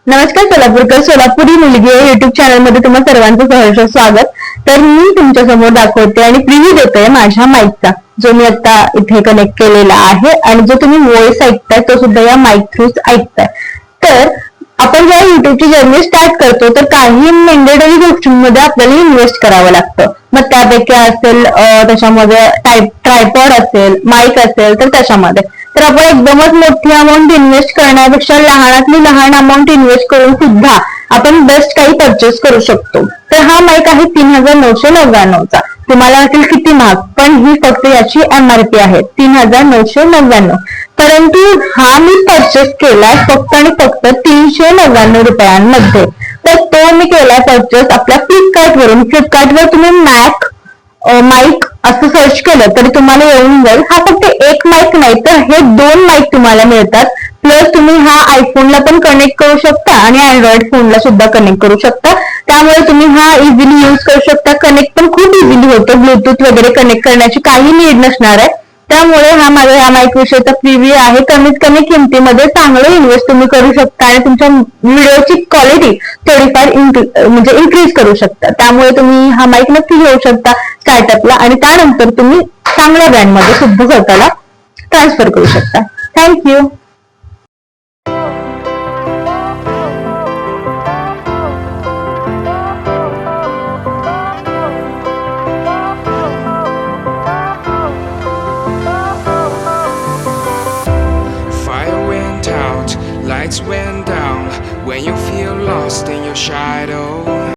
नमस्कार सोलापूरकर, सोलापुरी मुलगी या युट्यूब चॅनल मध्ये तुम्हा सर्वांचं सहर्ष स्वागत. तर मी तुमच्या समोर दाखवते आणि प्रिव्ह्यू देते माझ्या माईकचा, जो मी आता इथे कनेक्ट केलेला आहे आणि जो तुम्ही व्हॉइस ऐकताय तो सुद्धा या माईक थ्रू ऐकताय. तर आपण जेव्हा युट्यूबची जर्नी स्टार्ट करतो तर काही मॅन्डेटरी गोष्टींमध्ये आपल्याला इन्व्हेस्ट करावं लागतं. मग त्यापैकी असेल त्याच्यामध्ये ट्रायपॉड असेल, माईक असेल तर त्याच्यामध्ये तर आपण एकदमच मोठी अमाऊंट इन्व्हेस्ट करण्यापेक्षा लहानातली लहान अमाऊंट इन्व्हेस्ट करून सुद्धा आपण बेस्ट काही परचेस करू शकतो. तर हा माईक आहे 3999चा. तुम्हाला वाटेल किती महाग, पण ही फक्त याची MRP आहे 3999. परंतु हा मी परचेस केलाय फक्त आणि फक्त 399 रुपयांमध्ये. तर तो मी केलाय परचेस आपल्या फ्लिपकार्ट वरून. फ्लिपकार्टवर तुम्ही माईक असं सर्च केलं तरी तुम्हाला येऊन जाईल. हा फक्त एक माईक नाही तर हे 2 माईक तुम्हाला मिळतात. प्लस तुम्ही हा आयफोनला पण कनेक्ट करू शकता आणि अँड्रॉइड फोनला सुद्धा कनेक्ट करू शकता. त्यामुळे तुम्ही हा इझिली यूज करू शकता. कनेक्ट पण खूप इझिली होतो. ब्लूटूथ वगैरे कनेक्ट करण्याची काही नीड नसणार आहे. त्यामुळे हा माझा या माईक विषयीचा प्रिव्ह्यू आहे. कमीत कमी किमतीमध्ये चांगलं इन्व्हेस्ट तुम्ही करू शकता आणि तुमच्या व्हिडिओची क्वालिटी थोडीफार इन्क्रीज करू शकता. त्यामुळे तुम्ही हा माईक नक्की घेऊ शकता स्टार्टअपला आणि त्यानंतर तुम्ही चांगल्या ब्रँडमध्ये सुद्धा स्वतःला ट्रान्सफर करू शकता. Thank you. Fire went out, lights went down. When you feel lost in your shadow,